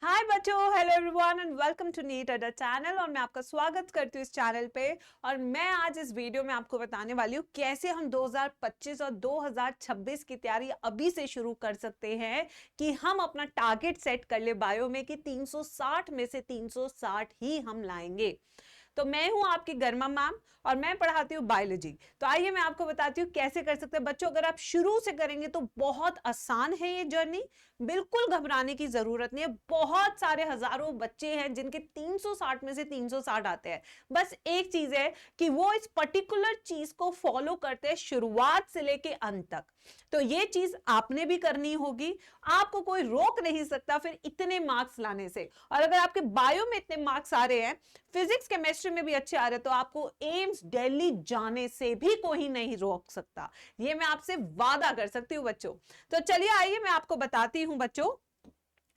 हाय बच्चों, hello everyone and welcome to NEET Adda channel. और मैं आपका स्वागत करती हूँ इस चैनल पे। और मैं आज इस वीडियो में आपको बताने वाली हूँ कैसे हम 2025 और 2026 की तैयारी अभी से शुरू कर सकते हैं कि हम अपना टारगेट सेट कर ले बायो में कि 360 में से 360 ही हम लाएंगे। तो मैं हूं आपकी गर्मा मैम और मैं पढ़ाती हूँ बायोलॉजी। तो आइए मैं आपको बताती हूँ कैसे कर सकते हैं बच्चों। अगर आप शुरू से करेंगे तो बहुत आसान है ये जर्नी, बिल्कुल घबराने की जरूरत नहीं है। बहुत सारे हजारों बच्चे हैं जिनके 360 में से 360 आते हैं। बस एक चीज है कि वो इस पर्टिकुलर चीज को फॉलो करते हैं शुरुआत से लेके अंत तक। तो ये चीज आपने भी करनी होगी, आपको कोई रोक नहीं सकता फिर इतने मार्क्स लाने से। और अगर आपके बायो में इतने मार्क्स आ रहे हैं, फिजिक्स केमिस्ट्री में भी अच्छे आ रहे हैं, तो आपको एम्स दिल्ली जाने से भी कोई नहीं रोक सकता। ये मैं आपसे वादा कर सकती हूं बच्चों। तो चलिए आइए मैं आपको बताती हूं बच्चों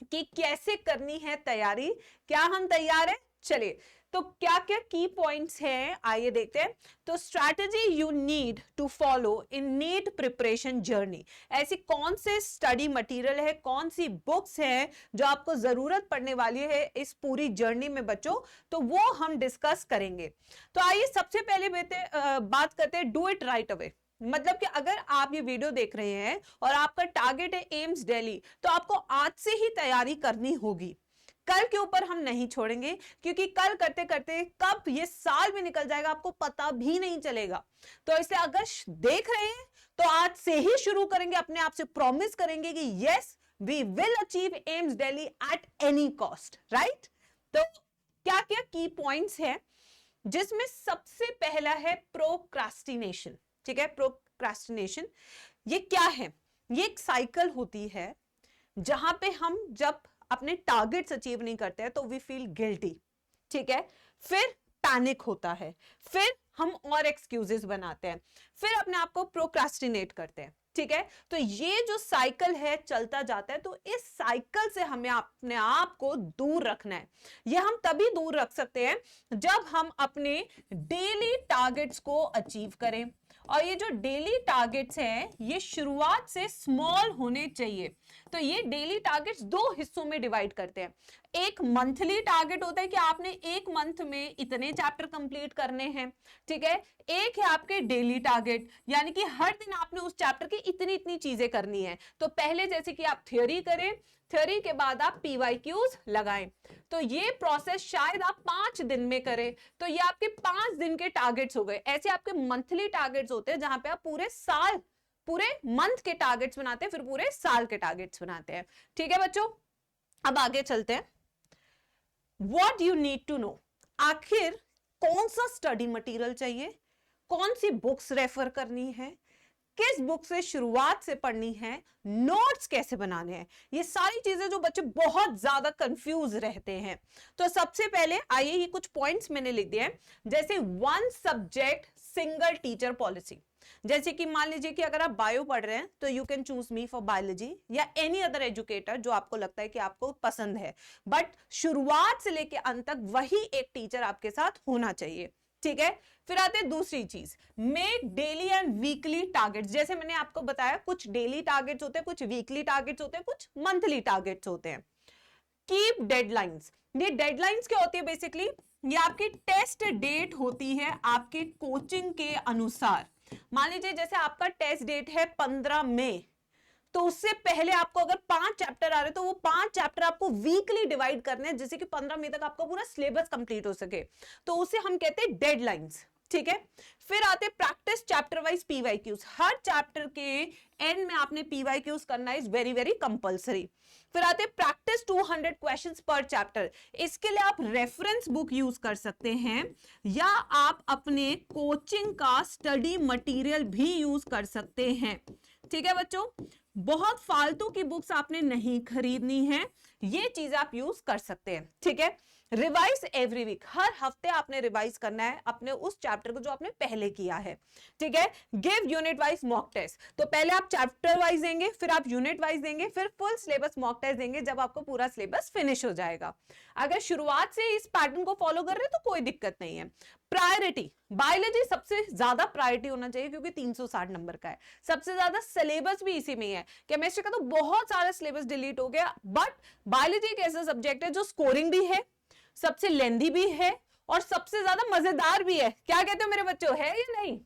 कि कैसे करनी है तैयारी। क्या हम तैयार हैं? चलिए, तो क्या क्या की पॉइंट्स हैं आइए देखते हैं। तो strategy you need to follow in NEET preparation journey. ऐसी कौन से स्टडी मटेरियल है, कौन सी बुक्स है जो आपको जरूरत पड़ने वाली है इस पूरी जर्नी में बच्चों, तो वो हम डिस्कस करेंगे। तो आइए सबसे पहले बात करते हैं डू इट राइट अवे। मतलब कि अगर आप ये वीडियो देख रहे हैं और आपका टारगेट है एम्स दिल्ली, तो आपको आज से ही तैयारी करनी होगी। कल के ऊपर हम नहीं छोड़ेंगे, क्योंकि कल करते करते कब ये साल भी निकल जाएगा आपको पता भी नहीं चलेगा। तो इसलिए अगर देख रहे हैं तो आज से ही शुरू करेंगे, अपने आप से प्रॉमिस करेंगे कि yes we will achieve AIIMS Delhi at any cost, right. तो क्या क्या की पॉइंट्स है, जिसमें सबसे पहला है प्रोक्रास्टिनेशन। ठीक है, प्रोक्रास्टिनेशन ये क्या है? ये एक साइकिल होती है जहां पे हम जब अपने टारगेट्स अचीव नहीं करते हैं तो वी फील गिल्टी। ठीक है, फिर पैनिक होता है, फिर हम और एक्सक्यूजेस बनाते हैं, फिर अपने आप को प्रोक्रास्टिनेट करते हैं। ठीक है, तो ये जो साइकिल है चलता जाता है। तो इस साइकिल से हमें अपने आप को दूर रखना है। ये हम तभी दूर रख सकते हैं जब हम अपने डेली टारगेट्स को अचीव करें। और ये जो डेली टारगेट्स हैं ये शुरुआत से स्मॉल होने चाहिए। तो ये डेली टारगेट्स दो हिस्सों में डिवाइड करते हैं। एक मंथली टारगेट होता है कि आपने एक मंथ में इतने चैप्टर कंप्लीट करने हैं। ठीक है, एक है आपके डेली टारगेट, यानी कि हर दिन आपने उस चैप्टर की इतनी इतनी चीजें करनी है। तो पहले जैसे कि आप थ्योरी करें, थ्योरी के बाद आप पीवाईक्यूज लगाएं। तो ये प्रोसेस शायद आप 5 दिन में करें, तो ये आपके 5 दिन के टारगेट्स हो गए। ऐसे आपके मंथली टारगेट्स होते हैं जहां पे आप पूरे साल, पूरे मंथ के टारगेट्स बनाते हैं, फिर पूरे साल के टारगेट्स बनाते हैं। ठीक है बच्चों, अब आगे चलते हैं। What you need to know, आखिर कौन सा स्टडी मटेरियल चाहिए, कौन सी बुक्स रेफर करनी है, किस बुक से शुरुआत से पढ़नी है, नोट्स कैसे बनाने हैं, ये सारी चीजें जो बच्चे बहुत ज्यादा कंफ्यूज रहते हैं। तो सबसे पहले आइए, ये कुछ पॉइंट्स मैंने लिख दिए हैं, जैसे one subject single teacher policy. जैसे कि मान लीजिए कि अगर आप बायो पढ़ रहे हैं तो you can choose me for biology या एनी अदर एजुकेटर जो आपको लगता है कि आपको पसंद है, बट शुरुआत से लेकर अंत तक वही एक टीचर आपके साथ होना चाहिए। ठीक है, फिर आते हैं दूसरी चीज, make daily and weekly targets. जैसे मैंने आपको बताया, कुछ डेली टारगेट्स होते हैं, कुछ वीकली टारगेट्स होते हैं, कुछ मंथली टारगेट्स होते हैं। Keep deadlines. ये डेडलाइंस क्या होती है? बेसिकली ये आपकी टेस्ट डेट होती है आपके कोचिंग के अनुसार। मान लीजिए जैसे आपका टेस्ट डेट है 15 मई, तो उससे पहले आपको अगर 5 चैप्टर आ रहे तो वो 5 चैप्टर आपको वीकली डिवाइड करने हैं, जैसे कि 15 मई तक आपका पूरा सिलेबस कंप्लीट हो सके। तो उसे हम कहते हैं डेडलाइंस। ठीक है, फिर आते प्रैक्टिस चैप्टर वाइज पीवाईक्यूज। हर चैप्टर के एंड में आपने पीवाईक्यूज करना इज वेरी वेरी कंपलसरी। फिर आते प्रैक्टिस 200 क्वेश्चंस पर चैप्टर। इसके लिए आप रेफरेंस बुक यूज कर सकते हैं या आप अपने कोचिंग का स्टडी मटेरियल भी यूज कर सकते हैं। ठीक है बच्चों, बहुत फालतू की बुक्स आपने नहीं खरीदनी है, ये चीज आप यूज कर सकते हैं। ठीक है, रिवाइज एवरी वीक, हर हफ्ते आपने रिवाइज करना है अपने उस चैप्टर को जो आपने पहले किया है। ठीक है, give unit wise mock test. तो पहले आप चैप्टर वाइज देंगे, फिर आप यूनिट वाइज देंगे, फिर फुल सिलेबस मॉक टेस्ट देंगे जब आपको पूरा सिलेबस फिनिश हो जाएगा। अगर शुरुआत से इस पैटर्न को फॉलो कर रहे हैं तो कोई दिक्कत नहीं है। प्रायोरिटी, बायोलॉजी सबसे ज्यादा प्रायोरिटी होना चाहिए क्योंकि 360 नंबर का है, सबसे ज्यादा सिलेबस भी इसी में है। केमिस्ट्री का तो बहुत सारा सिलेबस डिलीट हो गया, बट बायोलॉजी एक ऐसा सब्जेक्ट है जो स्कोरिंग भी है, सबसे लेंदी भी है और सबसे ज्यादा मजेदार भी है। क्या कहते हो मेरे बच्चों, है या नहीं?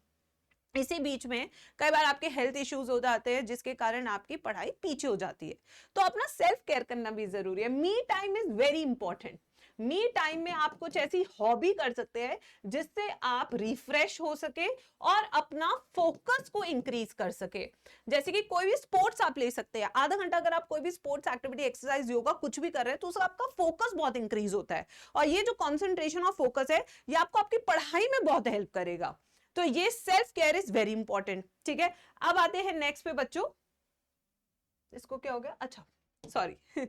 इसी बीच में कई बार आपके हेल्थ इश्यूज हो जाते हैं जिसके कारण आपकी पढ़ाई पीछे हो जाती है, तो अपना सेल्फ केयर करना भी जरूरी है। मी time is very important. Me time में आप कुछ ऐसी हॉबी कर सकते हैं जिससे आप रिफ्रेश हो सके और अपना फोकस को इंक्रीज कर सके। जैसे कि कोई भी स्पोर्ट्स आप ले सकते हैं, आधा घंटा अगर आप कोई भी स्पोर्ट्स एक्टिविटी, एक्सरसाइज, योगा कुछ भी कर रहे हैं तो उससे आपका फोकस बहुत इंक्रीज होता है, और ये जो कॉन्सेंट्रेशन और फोकस है ये आपको आपकी पढ़ाई में बहुत हेल्प करेगा। तो ये self care is very important. ठीक है, अब आते हैं नेक्स्ट पे बच्चों। इसको क्या हो गया, अच्छा सॉरी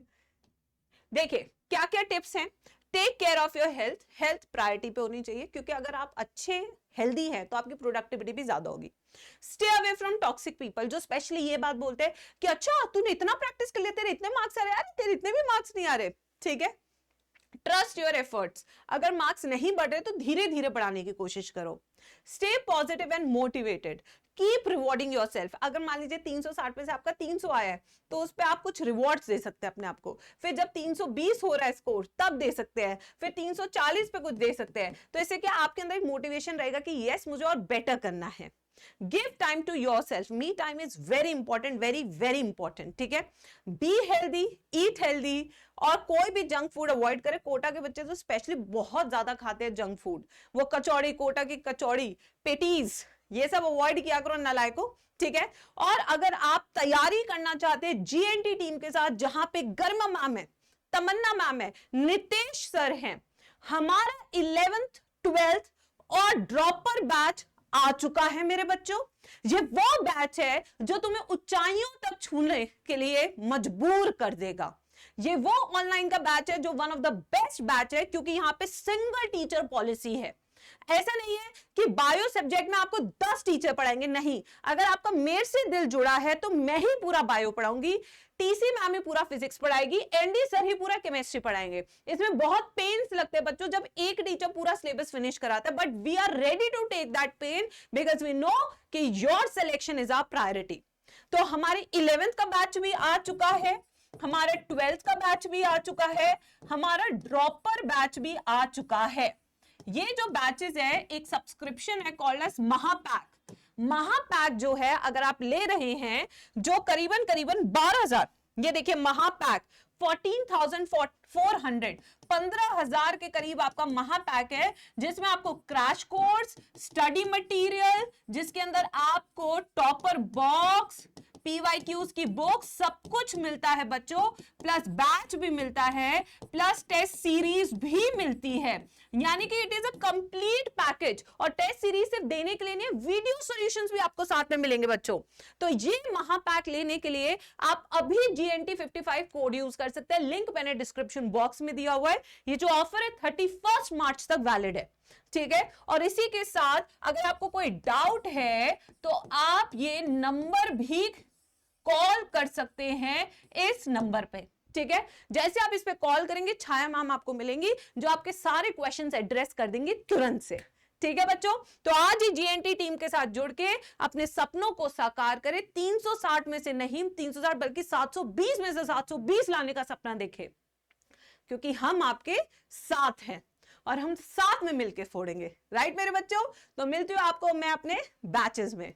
देखिए क्या क्या टिप्स हैं। Take care of your health, health priority पे होनी चाहिए, क्योंकि अगर आप अच्छे हेल्दी हैं तो आपकी प्रोडक्टिविटी भी ज्यादा होगी। Stay away from toxic people, जो स्पेशली ये बात बोलते हैं कि अच्छा तूने इतना प्रैक्टिस कर लिया, तेरे इतने मार्क्स आ रहे हैं, तेरे इतने भी मार्क्स नहीं आ रहे। ठीक है, ट्रस्ट योर एफर्ट्स, अगर मार्क्स नहीं बढ़ रहे तो धीरे धीरे बढ़ाने की कोशिश करो। Stay positive and motivated, keep rewarding yourself. अगर मान लीजिए 360 में से आपका 300 आया है तो उस पे आप कुछ रिवॉर्ड्स दे सकते हैं अपने आप को। फिर जब 320 हो रहा है स्कोर तब दे सकते हैं, फिर 340 पे कुछ दे सकते हैं। तो इससे क्या आपके अंदर एक मोटिवेशन रहेगा कि यस मुझे और बेटर करना है। Give time to yourself, me time is very important, very very important. ठीक है, बी हेल्दी, ईट हेल्दी, और कोई भी जंक फूड अवॉइड करे। कोटा के बच्चे तो स्पेशली बहुत ज्यादा खाते हैं जंक फूड, वो कचौड़ी, कोटा की कचौड़ी, पेटीज, ये सब अवॉइड किया करो नालायकों। ठीक है, और अगर आप तैयारी करना चाहते हैं जीएनटी टीम के साथ, जहां पे गर्मा मैम है, तमन्ना मैम है, नितेश सर हैं, हमारा 11th 12th और ड्रॉपर बैच आ चुका है मेरे बच्चों। ये वो बैच है जो तुम्हें ऊंचाइयों तक छूने के लिए मजबूर कर देगा। ये वो ऑनलाइन का बैच है जो one of the best batch है, क्योंकि यहां पे सिंगल टीचर पॉलिसी है। ऐसा नहीं है कि बायो सब्जेक्ट में आपको 10 टीचर पढ़ाएंगे, नहीं। अगर आपका मेरे से दिल जुड़ा है तो मैं ही पूरा बायो पढ़ाऊंगी, टीसी मैम ही पूरा फिजिक्स पढ़ाएगी, एनडी सर ही पूरा केमिस्ट्री पढ़ाएंगे। इसमें बहुत पेन्स लगते हैं बच्चों जब एक टीचर पूरा सिलेबस फिनिश कराता है, but we are ready to take that pain because we know कि your selection is our priority. तो हमारी 11th का बैच भी आ चुका है, हमारे 12th का बैच भी आ चुका है, हमारा ड्रॉपर बैच भी आ चुका है। ये जो बैचेस है एक सब्सक्रिप्शन है कॉल्ड एज महापैक। महापैक जो है अगर आप ले रहे हैं जो करीबन 12,000, ये देखिए महापैक 14,400, 15,000 के करीब आपका महापैक है, जिसमें आपको क्रैश कोर्स, स्टडी मटेरियल, जिसके अंदर आपको टॉपर बॉक्स, PYQs की बुक, सब कुछ मिलता है बच्चों, प्लस बैच भी मिलता है, प्लस टेस्ट सीरीज भी मिलती है। यानी कि it is a complete package, और टेस्ट सीरीज सिर्फ देने के लिए नहीं, वीडियो सॉल्यूशंस भी आपको साथ में मिलेंगे बच्चों। तो ये महापैक लेने के लिए आप अभी GNT 55 कोड यूज कर सकते हैं, लिंक मैंने डिस्क्रिप्शन बॉक्स में दिया हुआ है। ये जो ऑफर है 31 मार्च तक वैलिड है। ठीक है, और इसी के साथ अगर आपको कोई डाउट है तो आप ये नंबर भी कॉल कर सकते हैं इस नंबर पे। ठीक है, जैसे आप इस पे कॉल करेंगे छाया मैम आपको मिलेंगी जो आपके सारे क्वेश्चंस एड्रेस कर देंगी तुरंत से। ठीक है बच्चों, तो आज ही GNT टीम के साथ जुड़ के अपने सपनों को साकार करें। 360 में से नहीं 360 बल्कि 720 में से 720 लाने का सपना देखें, क्योंकि हम आपके साथ हैं और हम साथ में मिलके फोड़ेंगे। राइट मेरे बच्चों, तो मिलती हूँ आपको मैं अपने बैचेस में।